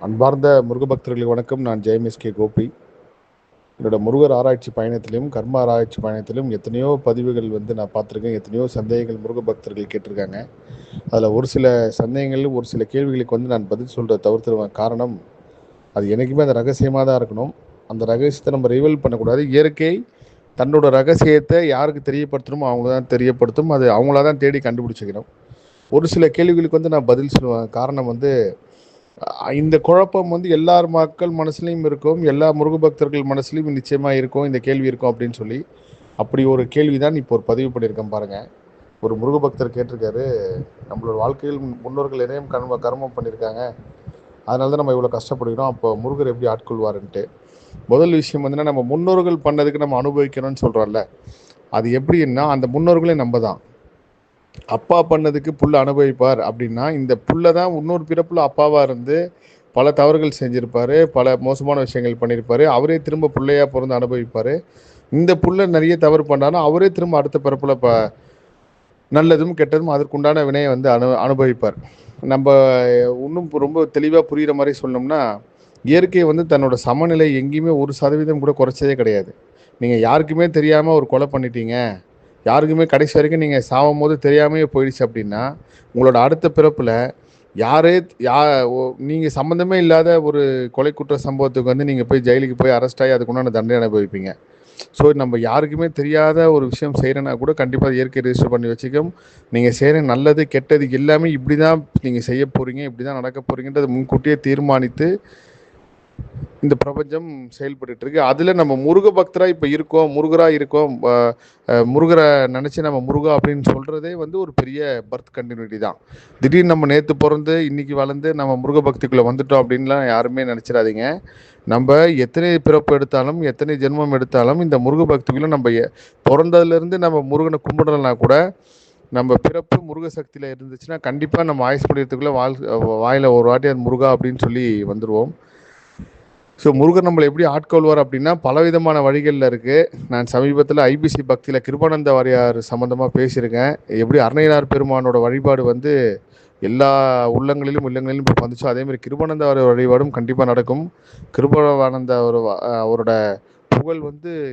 அன்பார்ந்த முருக பக்தர்களுக்கு வணக்கம். நான் ஜெயமிஸ்கே கோபி. என்னோட முருகர் ஆராய்ச்சி பயணத்திலும் கர்ம ஆராய்ச்சி பயணத்திலும் எத்தனையோ பதிவுகள் நான் பார்த்துருக்கேன். எத்தனையோ சந்தேகங்கள் முருக பக்தர்கள் கேட்டிருக்காங்க. அதில் ஒரு சில சந்தேகங்கள், ஒரு சில கேள்விகளுக்கு நான் பதில் சொல்கிறத தவிர்த்துருவேன். காரணம், அது என்றைக்குமே அந்த ரகசியமாக தான் இருக்கணும். அந்த ரகசியத்தை நம்ம ரிவீல் பண்ணக்கூடாது. இயற்கை தன்னோட ரகசியத்தை யாருக்கு தெரியப்படுத்தணுமோ அவங்க தான் தெரியப்படுத்தும். அது அவங்களா தான் தேடி கண்டுபிடிச்சிக்கணும். ஒரு சில கேள்விகளுக்கு நான் பதில் சொல்லுவேன். காரணம் இந்த குழப்பம் எல்லார் மக்கள் மனசுலையும் இருக்கும், எல்லா முருக பக்தர்கள் மனசுலையும் நிச்சயமா இருக்கும், இந்த கேள்வி இருக்கும் அப்படின்னு சொல்லி. அப்படி ஒரு கேள்வி தான் இப்போ ஒரு பதிவு பண்ணியிருக்கேன் பாருங்க. ஒரு முருக பக்தர் கேட்டிருக்காரு, நம்மளோட வாழ்க்கையில் முன்னோர்கள் நிறைய கர்மம் பண்ணியிருக்காங்க, அதனால தான் நம்ம இவ்வளோ கஷ்டப்படுகிறோம், அப்போ முருகர் எப்படி ஆட்கொள்வாருன்ட்டு. முதல் விஷயம் நம்ம முன்னோர்கள் பண்ணதுக்கு நம்ம அனுபவிக்கணும்னு சொல்கிறோம்ல, அது எப்படின்னா அந்த முன்னோர்களே நம்ம தான். அப்பா பண்ணதுக்கு புள்ள அனுபவிப்பார் அப்படின்னா, இந்த புள்ள தான் இன்னொரு பிறப்புல அப்பாவா இருந்து பல தவறுகள் செஞ்சிருப்பாரு, பல மோசமான விஷயங்கள் பண்ணியிருப்பாரு. அவரே திரும்ப பிள்ளையா பிறந்து அனுபவிப்பாரு. இந்த புள்ள நிறைய தவறு பண்ணாலும் அவரே திரும்ப அடுத்த பிறப்புல நல்லதும் கெட்டதும் அதற்குண்டான வினையை அனுபவிப்பார். நம்ம இன்னும் ரொம்ப தெளிவாக புரிகிற மாதிரி சொல்லணும்னா, இயற்கை தன்னோட சமநிலை எங்கேயுமே 1% கூட குறைச்சதே கிடையாது. நீங்கள் யாருக்குமே தெரியாமல் ஒரு கொலை பண்ணிட்டீங்க, யாருக்குமே கடைசி வரைக்கும் நீங்கள் சாகும் போது தெரியாமையே போயிடுச்சு அப்படின்னா, உங்களோட அடுத்த பிறப்பில் யாரே நீங்கள் சம்மந்தமே இல்லாத ஒரு கொலை குற்ற சம்பவத்துக்கு நீங்கள் போய் ஜெயிலுக்கு போய் அரெஸ்ட் ஆகி அதுக்குண்டான தண்டனை அனுபவிப்பீங்க. ஸோ நம்ம யாருக்குமே தெரியாத ஒரு விஷயம் செய்கிறேன்னா கூட கண்டிப்பாக இயற்கை ரெஜிஸ்டர் பண்ணி வச்சுக்கும். நீங்கள் செய்கிற நல்லது கெட்டது எல்லாமே இப்படி தான் நீங்கள் செய்ய போகிறீங்க, இப்படி தான் நடக்க போகிறீங்கன்றது முன்கூட்டியே தீர்மானித்து இந்த பிரபஞ்சம் செயல்பட்டு இருக்கு. அதில் நம்ம முருக பக்தராக இப்போ இருக்கோம், முருகராக இருக்கோம், முருகரை நினச்சி நம்ம முருகா அப்படின்னு சொல்கிறதே ஒரு பெரிய பர்த் கண்டினியூட்டி தான். திடீர்னு நம்ம நேற்று பிறந்து இன்னைக்கு வளர்ந்து நம்ம முருக பக்திக்குள்ளே வந்துட்டோம் அப்படின்லாம் யாருமே நினச்சிடாதீங்க. நம்ம எத்தனை பிறப்பு எடுத்தாலும், எத்தனை ஜென்மம் எடுத்தாலும், இந்த முருக பக்திக்குள்ளே நம்ம பிறந்ததுலேருந்து நம்ம முருகனை கும்பிடலைன்னா கூட, நம்ம பிறப்பு முருக சக்தியில் இருந்துச்சுன்னா கண்டிப்பாக நம்ம ஆயுஸ் படிக்கிறதுக்குள்ளே வாயில் ஒரு வாட்டி அது முருகா அப்படின்னு சொல்லி வந்துடுவோம். ஸோ முருகர் நம்மளை எப்படி ஆட்கொள்வார் அப்படின்னா பலவிதமான வழிகளில் இருக்குது. நான் சமீபத்தில் ஐபிசி பக்தியில் கிருபானந்த வாரியார் சம்மந்தமாக பேசியிருக்கேன். எப்படி அருணையனார் பெருமானோட வழிபாடு எல்லா உள்ளங்களிலும் இப்போ வந்துச்சோ அதேமாதிரி கிருபானந்த வாரியார் வழிபாடும் கண்டிப்பாக நடக்கும். கிருபானந்த அவரோட புகழ்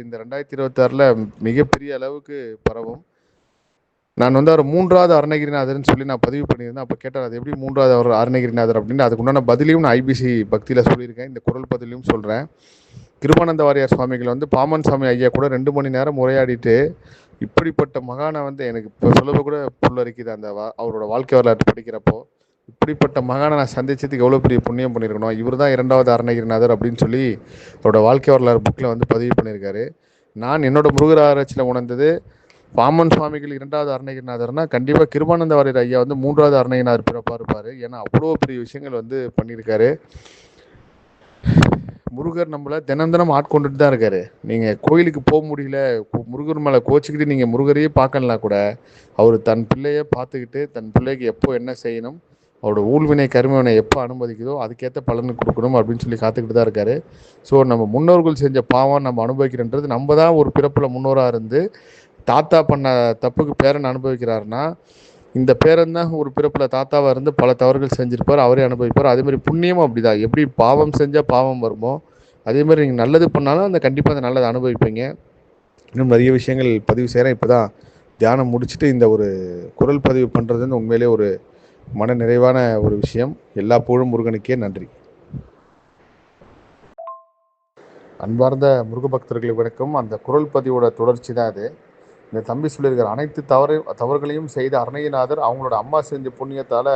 இந்த 2026 மிகப்பெரிய அளவுக்கு பரவும். நான் அவர் 3வது அருணகிரிநாதர்னு சொல்லி நான் பதிவு பண்ணியிருந்தேன். அப்போ கேட்டார், அது எப்படி 3வது அவர் அருணகிரிநாதர் அப்படின்னு. அதுக்கு உண்டான பதிலையும் நான் ஐபிசி பக்தியில் சொல்லியிருக்கேன், இந்த குரல் பதிலையும் சொல்கிறேன். கிருபானந்த வாரியார் சுவாமிகள் பாமன் சாமி ஐயா கூட 2 மணி நேரம் உரையாடிட்டு, இப்படிப்பட்ட மகானை எனக்கு இப்போ சொல்ல கூட புல்லரிக்குது அந்த அவரோட வாழ்க்கை வரலாற்று படிக்கிறப்போ. இப்படிப்பட்ட மகானை நான் சந்திச்சதுக்கு எவ்வளோ பெரிய புண்ணியம் பண்ணியிருக்கணும், இவர் தான் 2வது அருணகிரிநாதர் அப்படின்னு சொல்லி அவரோட வாழ்க்கை வரலாறு புக்கில் பதிவு பண்ணியிருக்காரு. நான் என்னோட முருகர் ஆராய்ச்சியில் உணர்ந்தது, பாமன் சுவாமிகள் 2வது அருணகிரிநாதர்னா கண்டிப்பாக கிருபானந்த வாரியர் ஐயா 3வது அருணகிரிநாதர் பிறப்பாக இருப்பார். ஏன்னா அவ்வளோ பெரிய விஷயங்கள் பண்ணியிருக்காரு. முருகர் நம்மளை தினம் தினம் ஆட்கொண்டுட்டு தான் இருக்காரு. நீங்கள் கோயிலுக்கு போக முடியல, முருகர் மேலே கோச்சிக்கிட்டு நீங்கள் முருகரையே பார்க்கலாம் கூட, அவர் தன் பிள்ளையை பார்த்துக்கிட்டு தன் பிள்ளைக்கு எப்போ என்ன செய்யணும், அவரோட ஊழ்வினை கருமவினை எப்போ அனுமதிக்குதோ அதுக்கேற்ற பலனை கொடுக்கணும் அப்படின்னு சொல்லி காத்துக்கிட்டு தான் இருக்காரு. ஸோ நம்ம முன்னோர்கள் செஞ்ச பாவம் நம்ம அனுபவிக்கிறன்றது, நம்ம தான் ஒரு பிறப்பில் முன்னோராக இருந்து தாத்தா பண்ண தப்புக்கு பேரன் அனுபவிக்கிறாருன்னா, இந்த பேரன் தான் ஒரு பிறப்பில் தாத்தாவாக இருந்து பல தவறுகள் செஞ்சுருப்பார், அவரே அனுபவிப்பார். அதேமாதிரி புண்ணியமும் அப்படி தான். எப்படி பாவம் செஞ்சால் பாவம் வருமோ அதேமாதிரி நீங்கள் நல்லது பண்ணாலும் கண்டிப்பாக அந்த நல்லதை அனுபவிப்பீங்க. இன்னும் நிறைய விஷயங்கள் பதிவு செய்கிறேன். இப்போ தான் தியானம் முடிச்சுட்டு இந்த ஒரு குரல் பதிவு பண்ணுறது உண்மையிலே ஒரு மன நிறைவான ஒரு விஷயம். எல்லா புகழும் முருகனுக்கே. நன்றி. அன்பார்ந்த முருக பக்தர்களுக்கு வணக்கம். அந்த குரல் பதிவோட தொடர்ச்சி தான் அது. இந்த தம்பி சொல்லியிருக்கார், அனைத்து தவறுகளையும் செய்த அருணகிரிநாதர் அவங்களோட அம்மா செஞ்ச புண்ணியத்தால்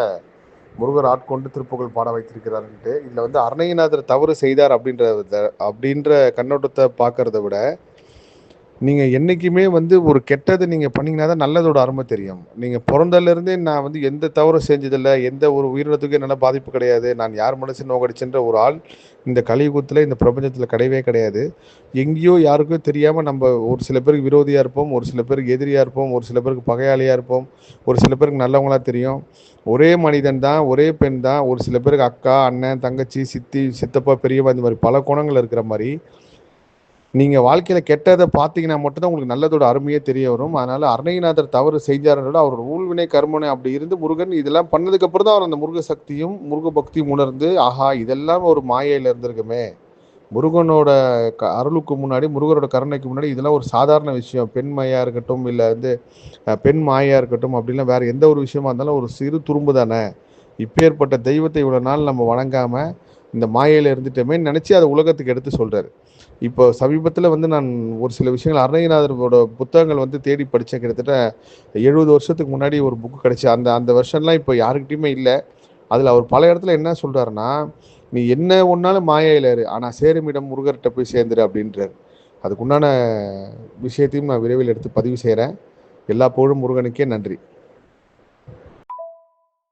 முருகர் ஆட்கொண்டு திருப்புகழ் பாட வைத்திருக்கிறாருன்ட்டு. இதில் அருணகிரிநாதர் தவறு செய்தார் அப்படின்ற கண்ணோட்டத்தை பார்க்கறத விட, நீங்கள் என்றைக்குமே ஒரு கெட்டதை நீங்கள் பண்ணிங்கன்னா தான் நல்லதோட அருமை தெரியும். நீங்கள் பிறந்ததுலேருந்தே நான் எந்த தவறும் செஞ்சதில்லை, எந்த ஒரு உயிரினத்துக்கும் என்னால் பாதிப்பு கிடையாது, நான் யார் மனசு நோக்கடிச்சுன்ற ஒரு ஆள் இந்த கலியுகத்தில் இந்த பிரபஞ்சத்தில் கிடையவே கிடையாது. எங்கேயோ யாருக்கும் தெரியாமல் நம்ம ஒரு சில பேருக்கு விரோதியாக இருப்போம், ஒரு சில பேருக்கு எதிரியாக இருப்போம், ஒரு சில பேருக்கு பகையாளியாக இருப்போம், ஒரு சில பேருக்கு நல்லவங்களாக தெரியும். ஒரே மனிதன் தான், ஒரே பெண் தான். ஒரு சில பேருக்கு அக்கா, அண்ணன், தங்கச்சி, சித்தி, சித்தப்பா, பெரியப்பா, இந்த மாதிரி பல குணங்கள் இருக்கிற மாதிரி நீங்கள் வாழ்க்கையில் கெட்டதை பார்த்தீங்கன்னா மட்டும்தான் உங்களுக்கு நல்லதோட அருமையே தெரிய வரும். அதனால் அருணகிரிநாதர் தவறு செஞ்சாருன்றோட அவரோட ஊழ்வினை கர்மனை அப்படி இருந்து முருகன் இதெல்லாம் பண்ணதுக்கப்புறம் தான் அவர் அந்த முருக சக்தியும் முருக பக்தியும் உணர்ந்து, ஆஹா இதெல்லாம் ஒரு மாயையில் இருந்திருக்குமே, முருகனோட அருளுக்கு முன்னாடி, முருகரோட கருணைக்கு முன்னாடி இதெல்லாம் ஒரு சாதாரண விஷயம். பெண் மாயா இருக்கட்டும், இல்லை வந்து பெண் மாயா இருக்கட்டும், அப்படிலாம் வேறு எந்த ஒரு விஷயமா இருந்தாலும் ஒரு சிறு துரும்பு தானே. இப்பேற்பட்ட தெய்வத்தை இவ்வளோ நாள் நம்ம வணங்காமல் இந்த மாயையில் இருந்துட்டோமே நினச்சி அதை உலகத்துக்கு எடுத்து சொல்கிறார். இப்போ சமீபத்தில் வந்து நான் ஒரு சில விஷயங்கள் அருணகிரிநாதரோட புத்தகங்கள் வந்து தேடி படித்தேன். கிட்டத்தட்ட 70 வருஷத்துக்கு முன்னாடி ஒரு புக்கு கிடச்சி, அந்த வருஷன்லாம் இப்போ யாருக்கிட்டையுமே இல்லை. அதில் அவர் பல இடத்துல என்ன சொல்கிறாருன்னா, நீ என்ன ஒன்றாலும் மாயையில் இரு, ஆனால் சேருமிடம் முருகர்கிட்ட போய் சேர்ந்துரு அப்படின்றார். அதுக்குண்டான விஷயத்தையும் நான் விரைவில் எடுத்து பதிவு செய்கிறேன். எல்லா புகழும் முருகனுக்கே. நன்றி.